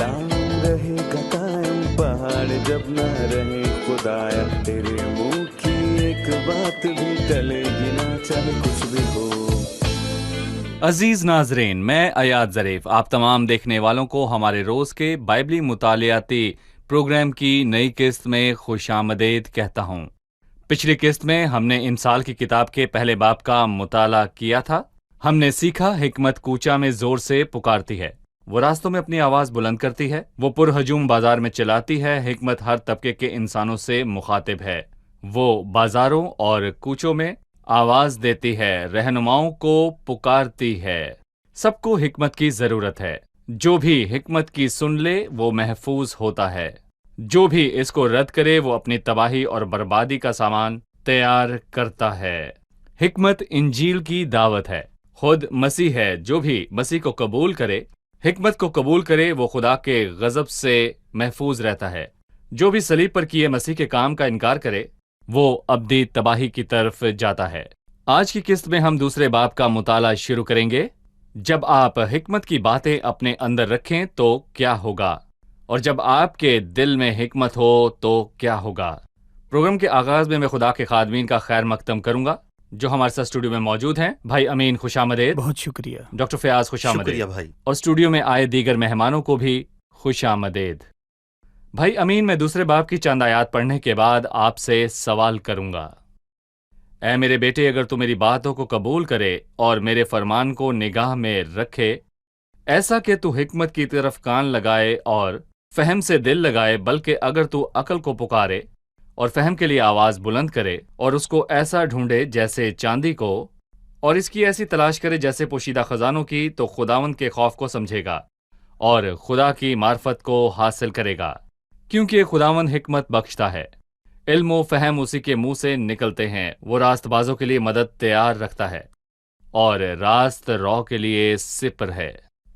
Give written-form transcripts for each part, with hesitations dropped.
कलाम रहेगा कायम, पहाड़ जब ना रहे खुदाया, तेरे मुंह की एक बात भी टलेगी ना, चाहे कुछ भी हो। अजीज नाजरीन, मैं अयाद ज़रीफ आप तमाम देखने वालों को हमारे रोज के बाइबली मुतालियाती प्रोग्राम की नई किस्त में खुशामदीद कहता हूँ। पिछली किस्त में हमने इमसाल की किताब के पहले बाब का मुताला किया था। हमने सीखा हिकमत कूचा में जोर से पुकारती है, वो रास्तों में अपनी आवाज बुलंद करती है, वो पुरहजूम बाजार में चलाती है। हिकमत हर तबके के इंसानों से मुखातिब है, वो बाजारों और कूचों में आवाज देती है, रहनुमाओं को पुकारती है। सबको हिकमत की जरूरत है। जो भी हिकमत की सुन ले वो महफूज होता है, जो भी इसको रद्द करे वो अपनी तबाही और बर्बादी का सामान तैयार करता है। हिकमत इंजील की दावत है, खुद मसीह है। जो भी मसीह को कबूल करे, हिकमत को कबूल करे, वो खुदा के गजब से महफूज रहता है। जो भी सलीब पर किए मसीह के काम का इनकार करे वो अब्दी तबाही की तरफ जाता है। आज की किस्त में हम दूसरे बाब का मुताला शुरू करेंगे। जब आप हिकमत की बातें अपने अंदर रखें तो क्या होगा, और जब आपके दिल में हिकमत हो तो क्या होगा। प्रोग्राम के आगाज में मैं खुदा के खादमीन का खैर मकदम करूंगा जो हमारे साथ स्टूडियो में मौजूद हैं। भाई अमीन खुशामदीद। बहुत शुक्रिया। डॉक्टर फयाज खुशामदीद। शुक्रिया भाई। और स्टूडियो में आए दीगर मेहमानों को भी खुशामदीद। भाई अमीन, मैं दूसरे बाब की चंद आयात पढ़ने के बाद आपसे सवाल करूंगा। ऐ मेरे बेटे, अगर तू मेरी बातों को कबूल करे और मेरे फरमान को निगाह में रखे, ऐसा कि तू हिकमत की तरफ कान लगाए और फहम से दिल लगाए, बल्कि अगर तू अकल को पुकारे और फहम के लिए आवाज बुलंद करे और उसको ऐसा ढूंढे जैसे चांदी को, और इसकी ऐसी तलाश करे जैसे पोशीदा खजानों की, तो खुदावंद के खौफ को समझेगा और खुदा की मार्फत को हासिल करेगा, क्योंकि खुदावंद हिकमत बख्शता है। इल्म व फहम उसी के मुंह से निकलते हैं। वो रास्तबाजों के लिए मदद तैयार रखता है और रास्त रौ के लिए सिपर है,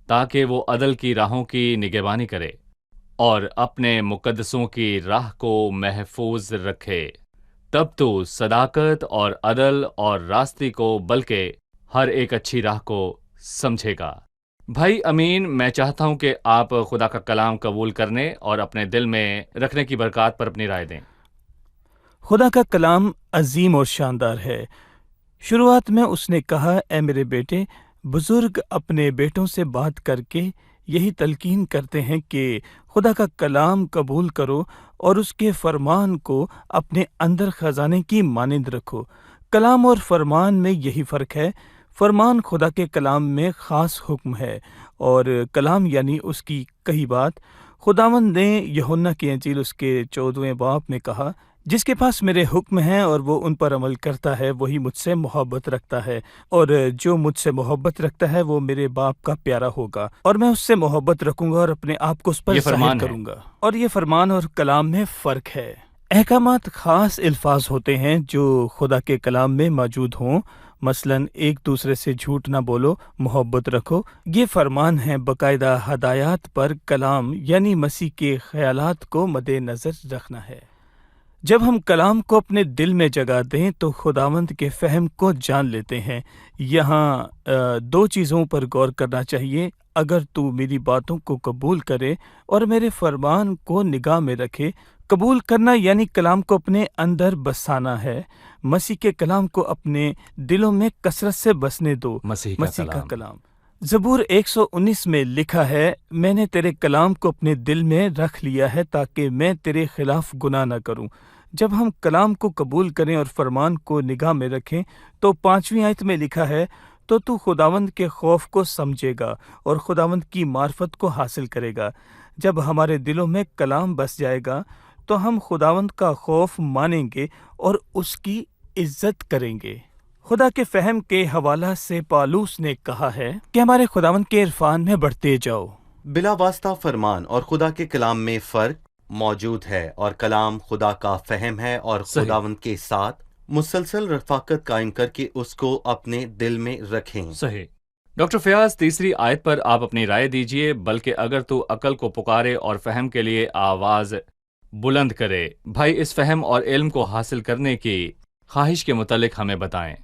ताकि वो अदल की राहों की निगहबानी करे और अपने मुकद्दसों की राह को महफूज रखे। तब तो सदाकत और अदल और रास्ती को, बल्कि हर एक अच्छी राह को समझेगा। भाई अमीन, मैं चाहता हूं कि आप खुदा का कलाम कबूल करने और अपने दिल में रखने की बरकत पर अपनी राय दें। खुदा का कलाम अजीम और शानदार है। शुरुआत में उसने कहा, ए मेरे बेटे, बुजुर्ग अपने बेटों से बात करके यही तलकीन करते हैं कि खुदा का कलाम कबूल करो और उसके फरमान को अपने अंदर खजाने की मानिंद रखो। कलाम और फरमान में यही फ़र्क है। फरमान खुदा के कलाम में ख़ास हुक्म है और कलाम यानी उसकी कही बात। खुदावंद ने यूहन्ना की इंजील उसके 14वें बाब में कहा, जिसके पास मेरे हुक्म हैं और वो उन पर अमल करता है वही मुझसे मोहब्बत रखता है, और जो मुझसे मोहब्बत रखता है वो मेरे बाप का प्यारा होगा और मैं उससे मोहब्बत रखूंगा और अपने आप को उस पर ज़ाहिर करूंगा। और ये फरमान और कलाम में फ़र्क है। अहकामात ख़ास अल्फाज होते हैं जो खुदा के कलाम में मौजूद हों, मसलन एक दूसरे से झूठ ना बोलो, मोहब्बत रखो। ये फरमान है बाकायदा हदायत पर कलाम यानी मसीह के ख्यालात को मद्देनज़र रखना है। जब हम कलाम को अपने दिल में जगह दें तो खुदावंद के फ़हम को जान लेते हैं। यहाँ दो चीज़ों पर गौर करना चाहिए। अगर तू मेरी बातों को कबूल करे और मेरे फरमान को निगाह में रखे। कबूल करना यानी कलाम को अपने अंदर बसाना है। मसीह के कलाम को अपने दिलों में कसरत से बसने दो। मसीह का कलाम। ज़बूर 119 में लिखा है, मैंने तेरे कलाम को अपने दिल में रख लिया है ताकि मैं तेरे खिलाफ गुनाह न करूं। जब हम कलाम को कबूल करें और फरमान को निगाह में रखें तो 5वीं आयत में लिखा है, तो तू खुदावंद के खौफ को समझेगा और खुदावंद की मार्फत को हासिल करेगा। जब हमारे दिलों में कलाम बस जाएगा तो हम खुदावंद का खौफ मानेंगे और उसकी इज्जत करेंगे। खुदा के फ़हम के हवाला से पालूस ने कहा है कि हमारे खुदावंद के इरफान में बढ़ते जाओ। बिला वास्ता फरमान और खुदा के कलाम में फ़र्क मौजूद है, और कलाम खुदा का फ़हम है और खुदावंद के साथ मुसलसल रफ़ाकत कायम करके उसको अपने दिल में रखें। सही। डॉक्टर फयाज, तीसरी आयत पर आप अपनी राय दीजिए। बल्कि अगर तू अकल को पुकारे और फ़हम के लिए आवाज़ बुलंद करे। भाई, इस फ़हम और इल्म को हासिल करने की ख्वाहिश के मुतालिक हमें बताएं।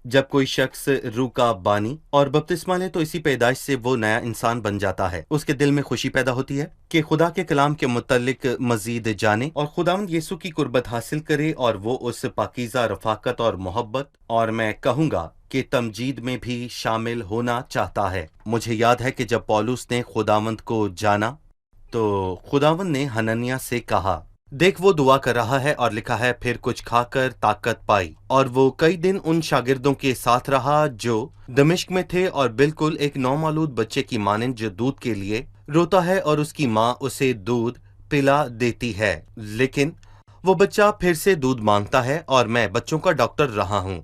جب کوئی شخص روح کا بانی اور بپتسمہ لے تو اسی پیدائش سے وہ نیا انسان بن جاتا ہے۔ اس کے دل میں خوشی پیدا ہوتی ہے کہ خدا کے کلام کے متعلق مزید جانے اور خداوند یسوع کی قربت حاصل کرے، اور وہ اس پاکیزہ رفاقت اور محبت اور میں کہوں گا کہ تمجید میں بھی شامل ہونا چاہتا ہے۔ مجھے یاد ہے کہ جب پولس نے خداوند کو جانا تو خداوند نے حنانیہ سے کہا، دیکھ وہ دعا کر رہا ہے، اور لکھا ہے پھر کچھ کھا کر طاقت پائی، اور وہ کئی دن ان شاگردوں کے ساتھ رہا جو دمشق میں تھے، اور بالکل ایک نومولود بچے کی مانند جو دودھ کے لیے روتا ہے اور اس کی ماں اسے دودھ پلا دیتی ہے، لیکن وہ بچہ پھر سے دودھ مانگتا ہے، اور میں بچوں کا ڈاکٹر رہا ہوں،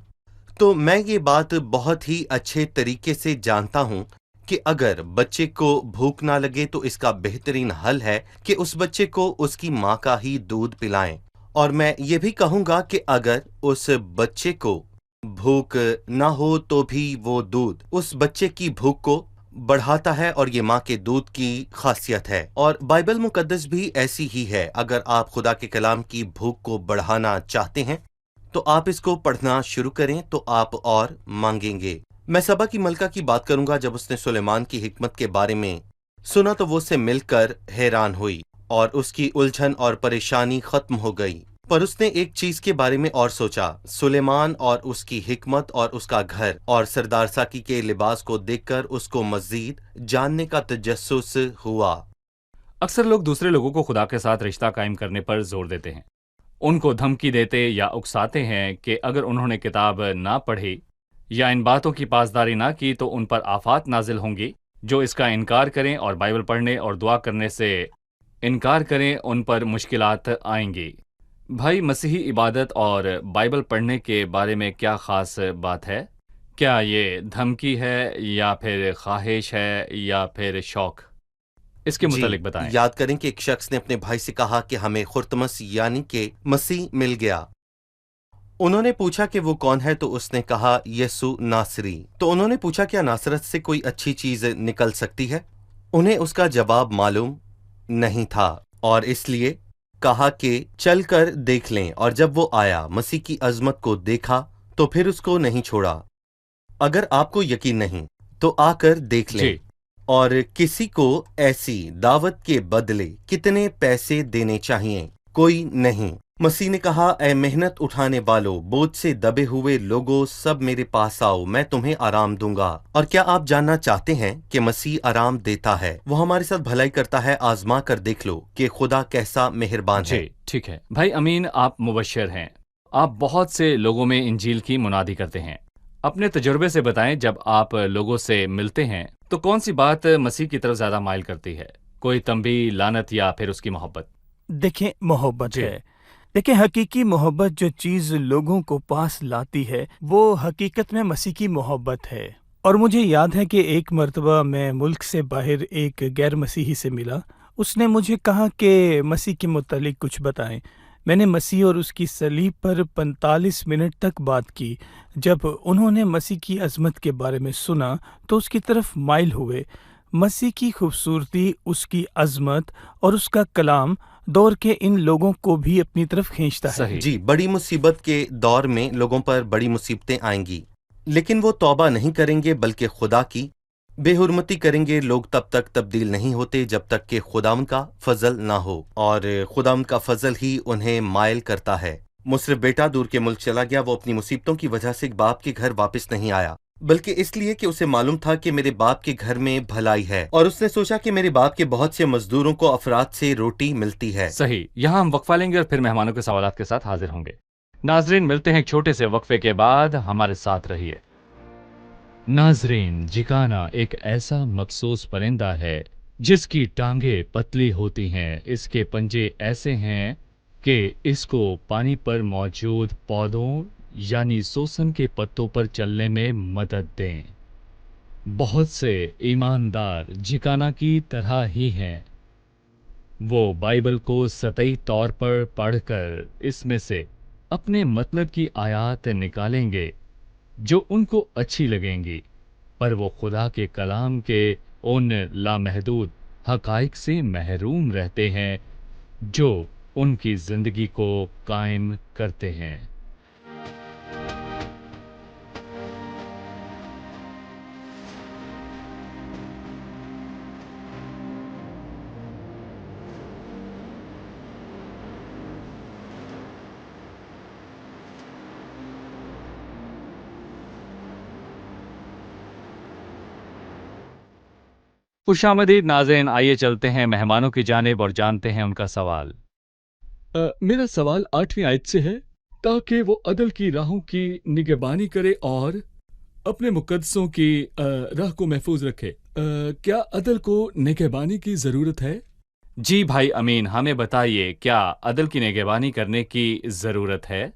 تو میں یہ بات بہت ہی اچھے طریقے سے جانتا ہوں کہ اگر بچے کو بھوک نہ لگے تو اس کا بہترین حل ہے کہ اس بچے کو اس کی ماں کا ہی دودھ پلائیں، اور میں یہ بھی کہوں گا کہ اگر اس بچے کو بھوک نہ ہو تو بھی وہ دودھ اس بچے کی بھوک کو بڑھاتا ہے، اور یہ ماں کے دودھ کی خاصیت ہے، اور بائبل مقدس بھی ایسی ہی ہے۔ اگر آپ خدا کے کلام کی بھوک کو بڑھانا چاہتے ہیں تو آپ اس کو پڑھنا شروع کریں تو آپ اور مانگیں گے۔ میں سبا کی ملکہ کی بات کروں گا۔ جب اس نے سلیمان کی حکمت کے بارے میں سنا تو وہ اس سے مل کر حیران ہوئی، اور اس کی الجھن اور پریشانی ختم ہو گئی، پر اس نے ایک چیز کے بارے میں اور سوچا، سلیمان اور اس کی حکمت اور اس کا گھر اور سردار ساکی کے لباس کو دیکھ کر اس کو مزید جاننے کا تجسس ہوا۔ اکثر لوگ دوسرے لوگوں کو خدا کے ساتھ رشتہ قائم کرنے پر زور دیتے ہیں، ان کو دھمکی دیتے یا اکساتے ہیں کہ اگر انہوں نے کتاب نہ پڑھی یا ان باتوں کی پاسداری نہ کی تو ان پر آفات نازل ہوں گی۔ جو اس کا انکار کریں اور بائبل پڑھنے اور دعا کرنے سے انکار کریں ان پر مشکلات آئیں گی۔ بھائی، مسیحی عبادت اور بائبل پڑھنے کے بارے میں کیا خاص بات ہے؟ کیا یہ دھمکی ہے یا پھر خواہش ہے یا پھر شوق؟ اس کے متعلق بتائیں۔ یاد کریں کہ ایک شخص نے اپنے بھائی سے کہا کہ ہمیں خرتمس یعنی کہ مسیح مل گیا۔ انہوں نے پوچھا کہ وہ کون ہے تو اس نے کہا یسوع ناصری۔ تو انہوں نے پوچھا کیا ناصرت سے کوئی اچھی چیز نکل سکتی ہے؟ انہیں اس کا جواب معلوم نہیں تھا، اور اس لیے کہا کہ چل کر دیکھ لیں، اور جب وہ آیا مسیح کی عظمت کو دیکھا تو پھر اس کو نہیں چھوڑا۔ اگر آپ کو یقین نہیں تو آ کر دیکھ لیں۔ اور کسی کو ایسی دعوت کے بدلے کتنے پیسے دینے چاہیے؟ کوئی نہیں۔ مسیح نے کہا، اے محنت اٹھانے والو، بوجھ سے دبے ہوئے لوگو، سب میرے پاس آؤ، میں تمہیں آرام دوں گا۔ اور کیا آپ جاننا چاہتے ہیں کہ مسیح آرام دیتا ہے؟ وہ ہمارے ساتھ بھلائی کرتا ہے۔ آزما کر دیکھ لو کہ خدا کیسا مہربان ہے۔ ٹھیک ہے بھائی امین، آپ مبشر ہیں، آپ بہت سے لوگوں میں انجیل کی منادی کرتے ہیں۔ اپنے تجربے سے بتائیں، جب آپ لوگوں سے ملتے ہیں تو کون سی بات مسیح کی طرف زیادہ مائل کرتی ہے؟ کوئی تنبیہ، لعنت یا پھر اس کی محبت؟ دیکھیں، محبت ہے۔ دیکھیں، حقیقی محبت جو چیز لوگوں کو پاس لاتی ہے وہ حقیقت میں مسیح کی محبت ہے۔ اور مجھے یاد ہے کہ ایک مرتبہ میں ملک سے باہر ایک غیر مسیحی سے ملا۔ اس نے مجھے کہا کہ مسیح کے متعلق کچھ بتائیں۔ میں نے مسیح اور اس کی صلیب پر 45 منٹ تک بات کی۔ جب انہوں نے مسیح کی عظمت کے بارے میں سنا تو اس کی طرف مائل ہوئے۔ مسیح کی خوبصورتی، اس کی عظمت اور اس کا کلام دور کے ان لوگوں کو بھی اپنی طرف کھینچتا ہے۔ جی، بڑی مصیبت کے دور میں لوگوں پر بڑی مصیبتیں آئیں گی، لیکن وہ توبہ نہیں کریں گے بلکہ خدا کی بے حرمتی کریں گے۔ لوگ تب تک تبدیل نہیں ہوتے جب تک کہ خداوند کا فضل نہ ہو، اور خداوند کا فضل ہی انہیں مائل کرتا ہے۔ مصرف بیٹا دور کے ملک چلا گیا۔ وہ اپنی مصیبتوں کی وجہ سے باپ کے گھر واپس نہیں آیا، بلکہ اس لیے کہ اسے معلوم تھا کہ میرے باپ کے گھر میں بھلائی ہے، اور اس نے سوچا کہ میرے باپ کے بہت سے مزدوروں کو افراد سے روٹی ملتی ہے۔ صحیح، یہاں ہم وقفہ لیں گے اور پھر مہمانوں کے سوالات کے ساتھ حاضر ہوں گے۔ ناظرین، ملتے ہیں ایک چھوٹے سے وقفے کے بعد، ہمارے ساتھ رہیے۔ ناظرین، جکانا ایک ایسا مخصوص پرندہ ہے جس کی ٹانگیں پتلی ہوتی ہیں۔ اس کے پنجے ایسے ہیں کہ اس کو پانی پر موجود پودوں یعنی سوسن کے پتوں پر چلنے میں مدد دیں۔ بہت سے ایماندار جکانا کی طرح ہی ہیں۔ وہ بائبل کو سطحی طور پر پڑھ کر اس میں سے اپنے مطلب کی آیات نکالیں گے جو ان کو اچھی لگیں گی، پر وہ خدا کے کلام کے ان لامحدود حقائق سے محروم رہتے ہیں جو ان کی زندگی کو قائم کرتے ہیں۔ खुशामदीद नाज़रीन, आइए चलते हैं मेहमानों की जानिब और जानते हैं उनका सवाल। मेरा सवाल 8वीं आयत से है, ताकि वो अदल की राहों की निगहबानी करे और अपने मुकद्दसों की राह को महफूज रखे। क्या अदल को निगहबानी की ज़रूरत है? जी भाई अमीन, हमें बताइए, क्या अदल की निगहबानी करने की ज़रूरत है?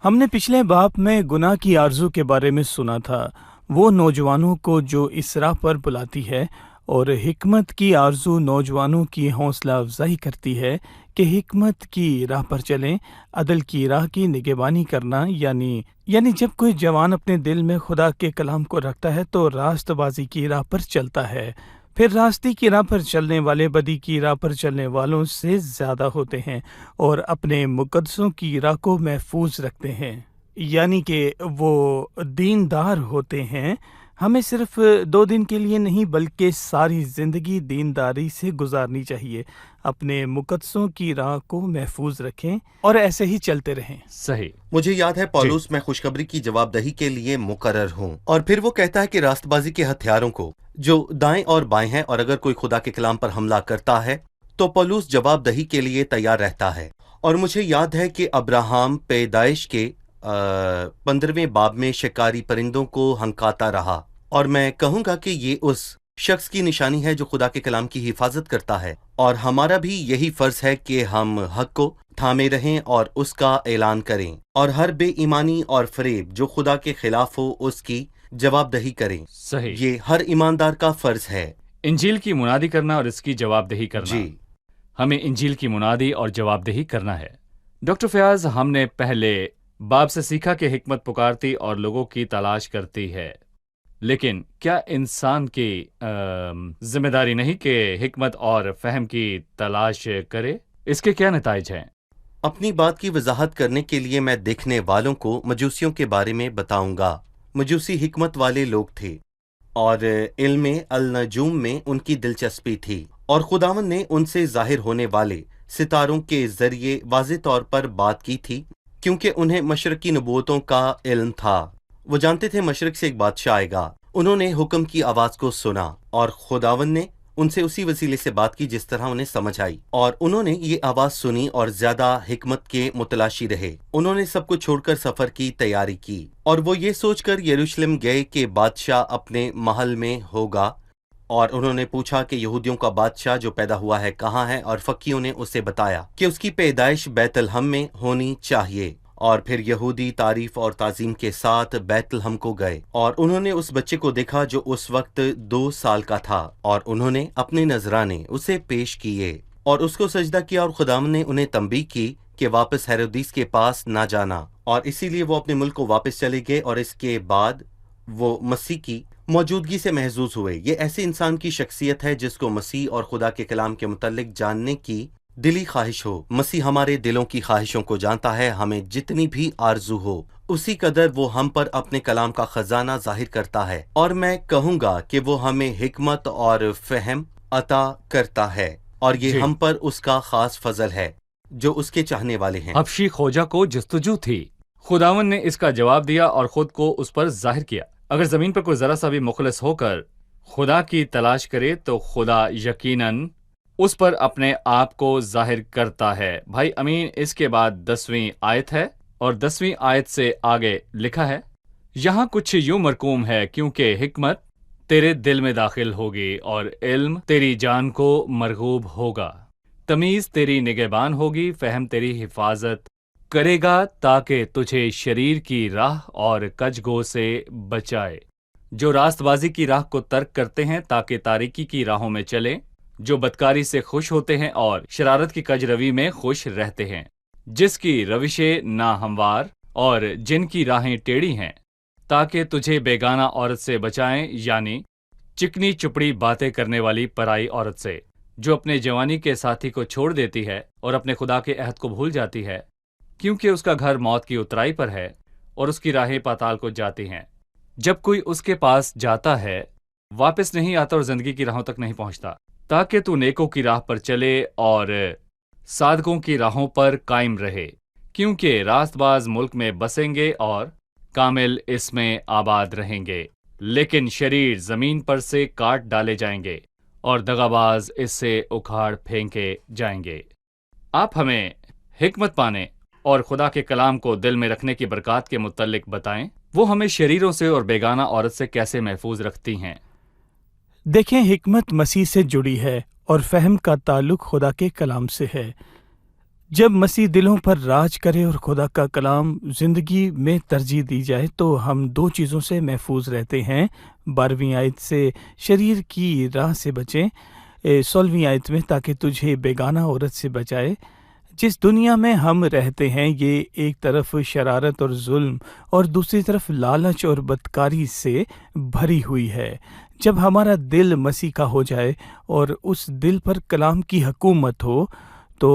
हमने पिछले बाप में गुनाह की आरजू के बारे में सुना था, वो नौजवानों को जो इस राह पर बुलाती है, और हिकमत की आरजू नौजवानों की हौसला अफजाई करती है कि हिकमत की राह पर चलें। अदल की राह की निगहबानी करना यानी जब कोई जवान अपने दिल में खुदा के कलाम को रखता है तो रास्तबाजी की राह पर चलता है। फिर रास्ते की राह पर चलने वाले बदी की राह पर चलने वालों से ज़्यादा होते हैं और अपने मुकद्दसों की राह को महफूज रखते हैं, यानी कि वो दीनदार होते हैं। हमें सिर्फ 2 दिन के लिए नहीं बल्कि सारी ज़िंदगी दीनदारी से गुजारनी चाहिए। अपने मुकद्दसों की राह को महफूज रखें और ऐसे ही चलते रहें। सही। मुझे याद है पौलुस, मैं खुशखबरी की जवाबदही के लिए मुकर्रर हूँ। और फिर वो कहता है कि रास्तबाजी के हथियारों को जो दाएं और बाएं हैं, और अगर कोई खुदा के कलाम पर हमला करता है तो पौलुस जवाबदही के लिए तैयार रहता है। और मुझे याद है कि अब्राहम पैदाइश के 15वें बाब में शिकारी परिंदों को हंकाता रहा, और मैं कहूँगा कि ये उस शख्स की निशानी है जो खुदा के कलाम की हिफाजत करता है। और हमारा भी यही फर्ज है कि हम हक को थामे रहें और उसका ऐलान करें, और हर बेईमानी और फरेब जो खुदा के खिलाफ हो उसकी जवाबदही करें। सही। ये हर ईमानदार का फर्ज है। इंजील की मुनादी करना और इसकी जवाबदेही करना। जी, हमें इंजील की मुनादी और जवाबदेही करना है। डॉक्टर फयाज, हमने पहले बाब से सीखा कि हिकमत पुकारती और लोगों की तलाश करती है, लेकिन क्या इंसान की जिम्मेदारी नहीं कि हिकमत और फहम की तलाश करे? इसके क्या नताइज हैं? अपनी बात की वजाहत करने के लिए मैं देखने वालों को मजूसियों के बारे में बताऊंगा। मजूसी हिकमत वाले लोग थे और इल्म अल-नजूम में उनकी दिलचस्पी थी, और खुदावन ने उनसे जाहिर होने वाले सितारों के जरिए वाज़ेह तौर पर बात की थी, क्योंकि उन्हें मशरकी नबूवतों का इल्म था। वो जानते थे मशरक से एक बादशाह आएगा। उन्होंने हुक्म की आवाज को सुना और खुदावन ने उनसे उसी वसीले से बात की जिस तरह उन्हें समझ आई, और उन्होंने ये आवाज सुनी और ज्यादा हिकमत के मुतलाशी रहे। उन्होंने सब कुछ छोड़कर सफर की तैयारी की, और वो ये सोचकर यरूशलेम गए कि बादशाह अपने महल में होगा, और उन्होंने पूछा कि यहूदियों का बादशाह जो पैदा हुआ है कहाँ है, और फकीयों ने उसे बताया कि उसकी पैदाइश बैतलहम में होनी चाहिए। और फिर यहूदी तारीफ और ताजीम के साथ बैतलहम को गए, और उन्होंने उस बच्चे को देखा जो उस वक्त 2 साल का था, और उन्होंने अपने नजराने उसे पेश किए और उसको सजदा किया, और खुदाम ने उन्हें तंबीह की कि वापस हेरोदिस के पास ना जाना, और इसीलिए वो अपने मुल्क को वापस चले गए, और इसके बाद वो मसीह की मौजूदगी से महजूज हुए। ये ऐसे इंसान की शख्सियत है जिसको मसीह और खुदा के कलाम के मुतल्लिक जानने की दिली ख्वाहिश हो। मसीह हमारे दिलों की ख्वाहिशों को जानता है। हमें जितनी भी आरजू हो उसी कदर वो हम पर अपने कलाम का खजाना जाहिर करता है, और मैं कहूँगा कि वो हमें हिकमत और फहम अता करता है, और ये हम पर उसका खास फजल है जो उसके चाहने वाले हैं। हबशी खोजा को जस्तजू थी, खुदावन ने इसका जवाब दिया और खुद को उस पर जाहिर किया। अगर जमीन पर कोई जरा सा भी मुखलिस होकर खुदा की तलाश करे तो खुदा यकीनन उस पर अपने आप को जाहिर करता है। भाई अमीन, इसके बाद 10वीं आयत है, और 10वीं आयत से आगे लिखा है, यहाँ कुछ यूं मरकूम है, क्योंकि हिकमत तेरे दिल में दाखिल होगी और इल्म तेरी जान को मरगूब होगा, तमीज तेरी निगहबान होगी, फहम तेरी हिफाजत करेगा, ताकि तुझे शरीर की राह और कजगो से बचाए। जो रास्तबाजी की राह को तर्क करते हैं ताकि तारीकी की राहों में चले, जो बदकारी से खुश होते हैं और शरारत की कजरवी में खुश रहते हैं, जिसकी रविशें नाहमवार और जिनकी राहें टेढ़ी हैं, ताकि तुझे बेगाना औरत से बचाएं, यानी चिकनी चुपड़ी बातें करने वाली पराई औरत से, जो अपने जवानी के साथी को छोड़ देती है और अपने खुदा के अहद को भूल जाती है, क्योंकि उसका घर मौत की उतराई पर है और उसकी राहें पाताल को जाती हैं। जब कोई उसके पास जाता है वापस नहीं आता और जिंदगी की राहों तक नहीं पहुंचता, ताकि तू नेकों की राह पर चले और सादकों की राहों पर कायम रहे, क्योंकि रास्तबाज मुल्क में बसेंगे और कामिल इसमें आबाद रहेंगे। لیکن شریر زمین پر سے کاٹ ڈالے جائیں گے اور دغاباز اس سے اکھاڑ پھینکے جائیں گے۔ آپ ہمیں حکمت پانے اور خدا کے کلام کو دل میں رکھنے کی برکات کے متعلق بتائیں۔ وہ ہمیں شریروں سے اور بیگانہ عورت سے کیسے محفوظ رکھتی ہیں؟ دیکھیں، حکمت مسیح سے جڑی ہے اور فہم کا تعلق خدا کے کلام سے ہے۔ جب مسیح دلوں پر راج کرے اور خدا کا کلام زندگی میں ترجیح دی جائے تو ہم دو چیزوں سے محفوظ رہتے ہیں۔ 12ویں آیت سے شریر کی راہ سے بچیں، 16ویں آیت میں تاکہ تجھے بیگانہ عورت سے بچائے۔ جس دنیا میں ہم رہتے ہیں یہ ایک طرف شرارت اور ظلم اور دوسری طرف لالچ اور بدکاری سے بھری ہوئی ہے۔ جب ہمارا دل مسیح کا ہو جائے اور اس دل پر کلام کی حکومت ہو تو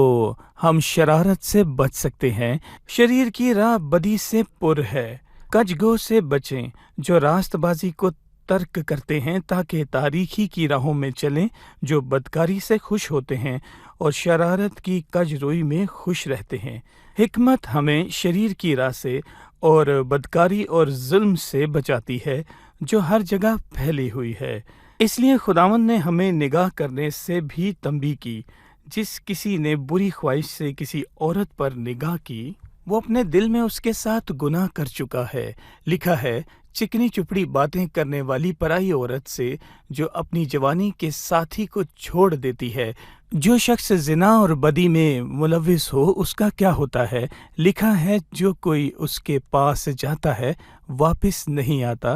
ہم شرارت سے بچ سکتے ہیں۔ شریر کی راہ بدی سے پر ہے۔ کج گو سے بچیں جو راست بازی کو ترک کرتے ہیں تاکہ تاریکی کی راہوں میں چلیں، جو بدکاری سے خوش ہوتے ہیں اور شرارت کی کج روئی میں خوش رہتے ہیں۔ حکمت ہمیں شریر کی راہ سے اور بدکاری اور ظلم سے بچاتی ہے جو ہر جگہ پھیلی ہوئی ہے۔ اس لیے خداوند نے ہمیں نگاہ کرنے سے بھی تنبیہ کی۔ جس کسی نے بری خواہش سے کسی عورت پر نگاہ کی وہ اپنے دل میں اس کے ساتھ گناہ کر چکا ہے۔ لکھا ہے، چکنی چپڑی باتیں کرنے والی پرائی عورت سے جو اپنی جوانی کے ساتھی کو چھوڑ دیتی ہے۔ جو شخص زنا اور بدی میں ملوث ہو اس کا کیا ہوتا ہے؟ لکھا ہے، جو کوئی اس کے پاس جاتا ہے واپس نہیں آتا،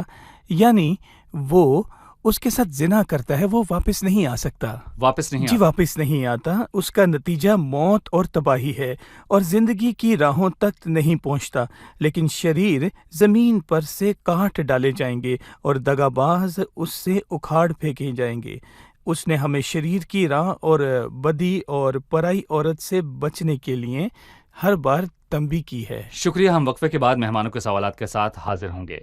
یعنی وہ اس کے ساتھ زنا کرتا ہے وہ واپس نہیں آ سکتا۔ واپس نہیں واپس نہیں آتا۔ اس کا نتیجہ موت اور تباہی ہے اور زندگی کی راہوں تک نہیں پہنچتا، لیکن شریر زمین پر سے کاٹ ڈالے جائیں گے اور دغاباز اس سے اکھاڑ پھینکے جائیں گے۔ اس نے ہمیں شریر کی راہ اور بدی اور پرائی عورت سے بچنے کے لیے ہر بار تنبیہ کی ہے۔ شکریہ۔ ہم وقفے کے بعد مہمانوں کے سوالات کے ساتھ حاضر ہوں گے۔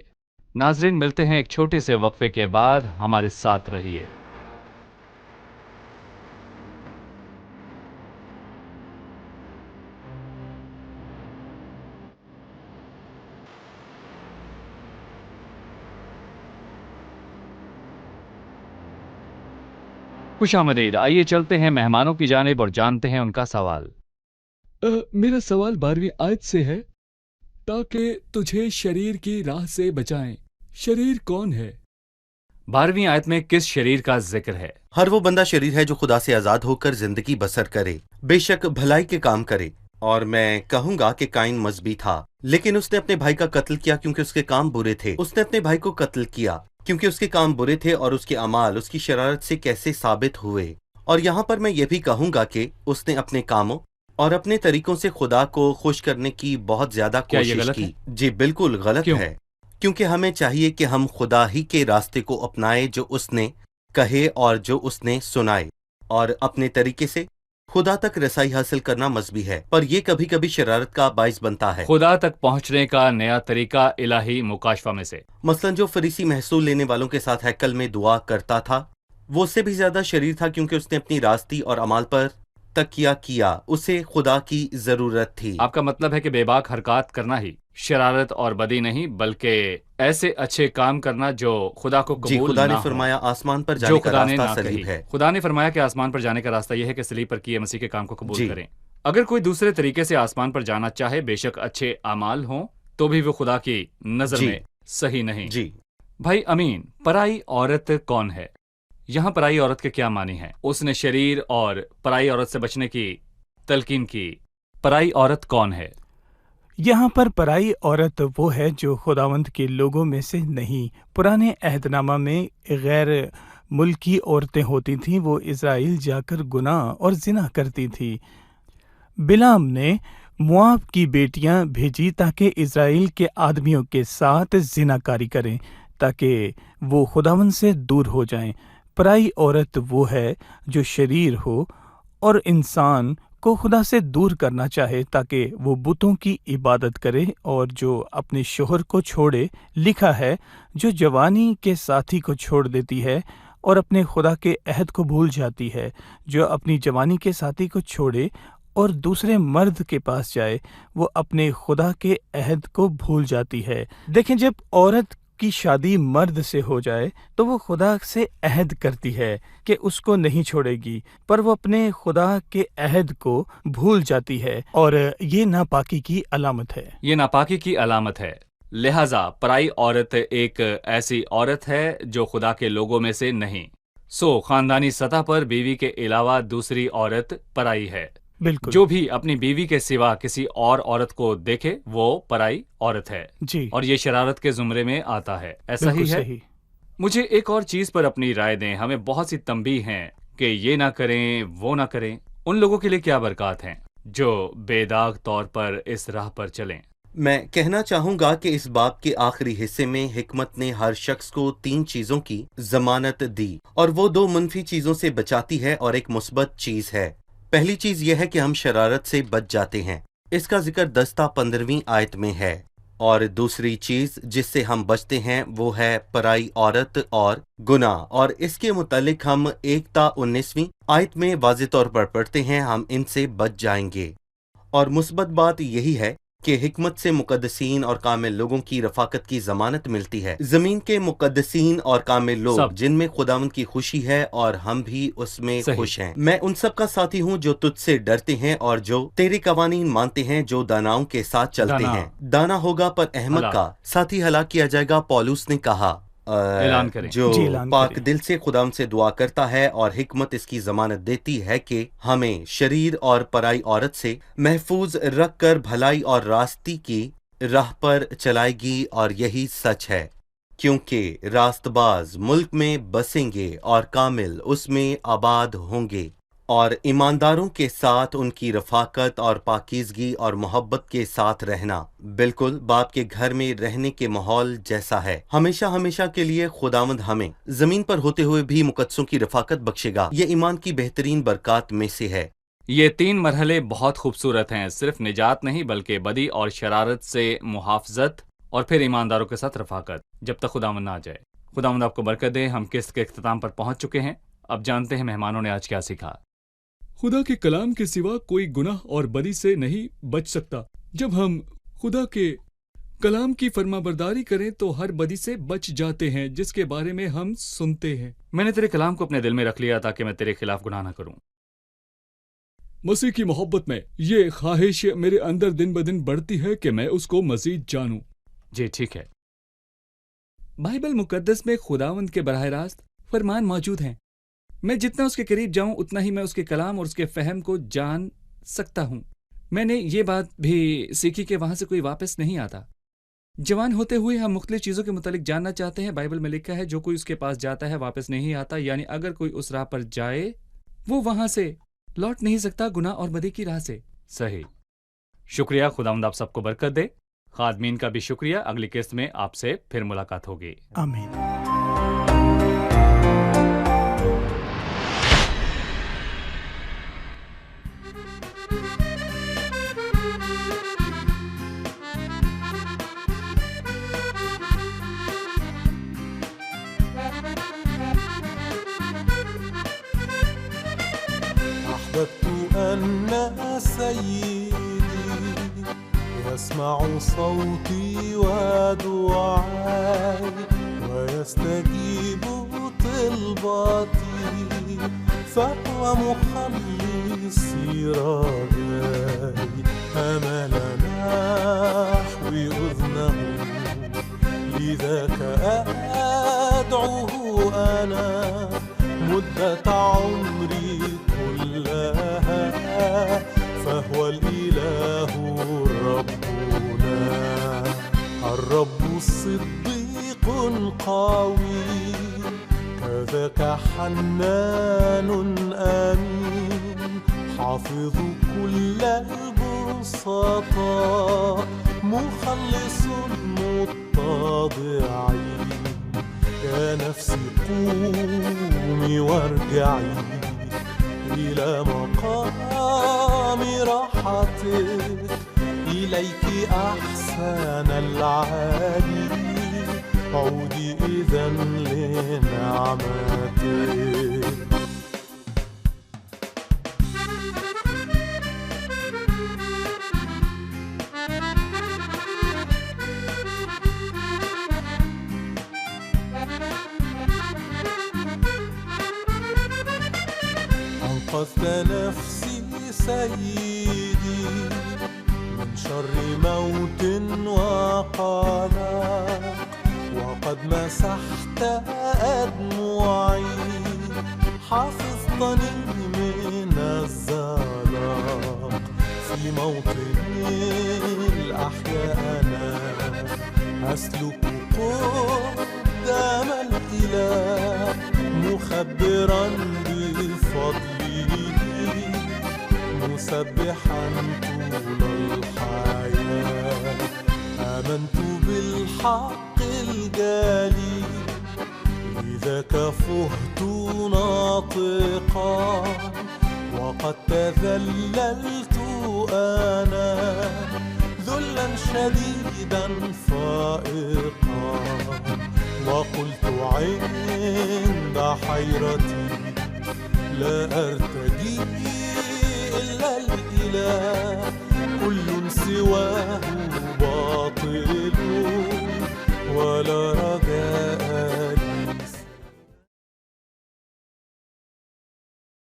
ناظرین، ملتے ہیں ایک چھوٹے سے وقفے کے بعد، ہمارے ساتھ رہیے۔ خوش آمدید۔ آئیے چلتے ہیں مہمانوں کی جانب اور جانتے ہیں ان کا سوال۔ میرا سوال 12ویں آیت سے ہے، تاکہ تجھے شریر کی راہ سے بچائیں۔ شریر کون ہے؟ 12ویں آیت میں کس شریر کا ذکر ہے؟ ہر وہ بندہ شریر ہے جو خدا سے آزاد ہو کر زندگی بسر کرے، بے شک بھلائی کے کام کرے۔ اور میں کہوں گا کہ قائن مذہبی تھا، لیکن اس نے اپنے بھائی کا قتل کیا کیونکہ اس کے کام برے تھے۔ اس نے اپنے بھائی کو قتل کیا کیونکہ اس کے کام برے تھے اور اس کے اعمال اس کی شرارت سے کیسے ثابت ہوئے۔ اور یہاں پر میں یہ بھی کہوں گا کہ اس نے اپنے کاموں اور اپنے طریقوں سے خدا کو خوش کرنے کی بہت زیادہ کیا یہ کوشش غلط کی۔ ہے؟ جی بالکل غلط کیوں؟ ہے، کیونکہ ہمیں چاہیے کہ ہم خدا ہی کے راستے کو اپنائے جو اس نے کہے اور جو اس نے سنائے، اور اپنے طریقے سے خدا تک رسائی حاصل کرنا مذہبی ہے، پر یہ کبھی کبھی شرارت کا باعث بنتا ہے۔ خدا تک پہنچنے کا نیا طریقہ الہی مکاشفہ میں سے۔ مثلا جو فریسی محصول لینے والوں کے ساتھ ہیکل میں دعا کرتا تھا وہ اس سے بھی زیادہ شریر تھا، کیونکہ اس نے اپنی راستی اور اعمال پر تکیہ کیا۔ اسے خدا کی ضرورت تھی۔ آپ کا مطلب ہے کہ بے باک حرکات کرنا ہی شرارت اور بدی نہیں، بلکہ ایسے اچھے کام کرنا جو خدا کو جی قبول خدا نہ نے ہو، فرمایا آسمان پر جو جانے کا خدا نے راستہ نہ صلیب کہی۔ ہے۔ خدا نے فرمایا کہ آسمان پر جانے کا راستہ یہ ہے کہ صلیب پر کیے مسیح کے کام کو قبول جی۔ کریں۔ اگر کوئی دوسرے طریقے سے آسمان پر جانا چاہے، بے شک اچھے اعمال ہوں، تو بھی وہ خدا کی نظر جی۔ میں صحیح نہیں۔ جی بھائی امین، پرائی عورت کون ہے؟ یہاں پرائی عورت کے کیا معنی ہیں؟ اس نے شریر اور پرائی عورت سے بچنے کی تلقین کی۔ پرائی عورت کون ہے؟ یہاں پر پرائی عورت وہ ہے جو خداوند کے لوگوں میں سے نہیں۔ پرانے عہد نامہ میں غیر ملکی عورتیں ہوتی تھیں، وہ اسرائیل جا کر گناہ اور زنا کرتی تھی۔ بلام نے مواب کی بیٹیاں بھیجی تاکہ اسرائیل کے آدمیوں کے ساتھ زنا کاری کریں، تاکہ وہ خداوند سے دور ہو جائیں۔ پرائی عورت وہ ہے جو شریر ہو اور انسان کو خدا سے دور کرنا چاہے تاکہ وہ بتوں کی عبادت کرے، اور جو اپنے شوہر کو چھوڑے، لکھا ہے، جو جوانی کے ساتھی کو چھوڑ دیتی ہے اور اپنے خدا کے عہد کو بھول جاتی ہے۔ جو اپنی جوانی کے ساتھی کو چھوڑے اور دوسرے مرد کے پاس جائے، وہ اپنے خدا کے عہد کو بھول جاتی ہے۔ دیکھیں، جب عورت की शादी मर्द से हो जाए तो वो खुदा से अहद करती है कि उसको नहीं छोड़ेगी, पर वो अपने खुदा के अहद को भूल जाती है और ये नापाकी की अलामत है। ये नापाकी की अलामत है। लिहाजा पराई औरत एक ऐसी औरत है जो खुदा के लोगों में से नहीं। सो खानदानी सतह पर बीवी के अलावा दूसरी औरत पराई है। बिल्कुल जो भी अपनी बीवी के सिवा किसी और औरत को देखे वो पराई औरत है जी, और ये शरारत के जुमरे में आता है। ऐसा ही बिल्कुल है। सही। मुझे एक और चीज पर अपनी राय दें। हमें बहुत सी तंबीह हैं कि ये ना करें वो ना करें। उन लोगों के लिए क्या बरकत हैं जो बेदाग तौर पर इस राह पर चलें। मैं कहना चाहूंगा कि इस बाब के आखिरी हिस्से में हिकमत ने हर शख्स को 3 चीजों की जमानत दी और वो 2 मुनफी चीजों से बचाती है और एक मुस्बत चीज है। पहली चीज यह है कि हम शरारत से बच जाते हैं, इसका जिक्र 10-15वीं आयत में है। और दूसरी चीज जिससे हम बचते हैं वो है पराई औरत और गुनाह, और इसके मुतालिक हम 1-19वीं आयत में वाज़ेह तौर पर पढ़ते हैं हम इनसे बच जाएंगे। और मुस्बत बात यही है कि हिकमत से मुकद्दसीन और कामिल लोगों की रफाकत की जमानत मिलती है। जमीन के मुकद्दसीन और कामिल लोग सब। जिनमें खुदावंद की खुशी है और हम भी उसमें सही। खुश हैं। मैं उन सब का साथी हूँ जो तुझसे डरते हैं और जो तेरे कवानीन मानते हैं, जो दानाओं के साथ चलते दाना। हैं। दाना होगा पर अहमद हलाक। का साथी हलाक किया जाएगा। पौलुस ने कहा ऐलान करें। जो जी, ऐलान पाक करें। दिल से खुदाम से दुआ करता है और हिकमत इसकी जमानत देती है कि हमें शरीर और पराई औरत से महफूज रख कर भलाई और रास्ती की राह पर चलाएगी। और यही सच है, क्योंकि रास्तबाज मुल्क में बसेंगे और कामिल उसमें आबाद होंगे। और ईमानदारों के साथ उनकी रफाकत और पाकीज़गी और मोहब्बत के साथ रहना बिल्कुल बाप के घर में रहने के माहौल जैसा है। हमेशा हमेशा के लिए खुदावंद हमें जमीन पर होते हुए भी मुकद्दसों की रफाकत बख्शेगा। ये ईमान की बेहतरीन बरकत में से है। ये 3 मरहले बहुत खूबसूरत हैं। सिर्फ निजात नहीं बल्कि बदी और शरारत से मुहाफ़ज़त और फिर ईमानदारों के साथ रफाकत, जब तक खुदावंद ना आ जाए। खुदावंद आपको बरकत दे। हम किस्त के इख्तिताम पर पहुंच चुके हैं। अब जानते हैं मेहमानों ने आज क्या सीखा। खुदा के कलाम के सिवा कोई गुनाह और बदी से नहीं बच सकता। जब हम खुदा के कलाम की फरमाबरदारी करें तो हर बदी से बच जाते हैं जिसके बारे में हम सुनते हैं। मैंने तेरे कलाम को अपने दिल में रख लिया ताकि मैं तेरे खिलाफ गुनाह न करूं। मसीह की मोहब्बत में ये ख्वाहिश मेरे अंदर दिन ब दिन बढ़ती है कि मैं उसको मजीद जानूं। जी ठीक है। बाइबल मुकद्दस में खुदावंद के बराह रास्त फरमान मौजूद हैं। मैं जितना उसके करीब जाऊं उतना ही मैं उसके कलाम और उसके फहम को जान सकता हूं। मैंने ये बात भी सीखी कि वहां से कोई वापस नहीं आता। जवान होते हुए हम मुख्तलिफ चीज़ों के मुतालिक जानना चाहते हैं। बाइबल में लिखा है जो कोई उसके पास जाता है वापस नहीं आता, यानी अगर कोई उस राह पर जाए वो वहां से लौट नहीं सकता गुनाह और बदी की राह से। सही। शुक्रिया। खुदावंद आप सबको बरकत दे। खादमीन का भी शुक्रिया। अगली किस्त में आपसे फिर मुलाकात होगी। आमीन। أحببت أن سيدي يسمع صوتي ودعائي ويستجيب طلباتي، فهو مخلصي رجائي، أمل نحوي أذنه، لذاك أدعوه أنا مدة عمري كلها، فهو الإله ربنا، الرب صديق قوي، كذاك حنان أمين، حافظ كل البسطاء، مخلص المتضعين. يا نفسي قومي وارجعي إلى مقام راحتك، إليك أحسن العالي، عودي إذا لنعمتك. يا نفسي سيدي من شر موت وقلق، وقد مسحت أدمعي، حفظتني من الزلق. في موطن الأحياء أنا أسلك قدام الإله، مخبرا بفضله، مسبحا طول الحياة. آمنت بالحق الجلي، لذاك فهت ناطقا، وقد تذللت أنا ذلا شديدا فائقا، وقلت عند حيرتي لا أرتجي إلا الإله، كل سواه باطل ولا رجاء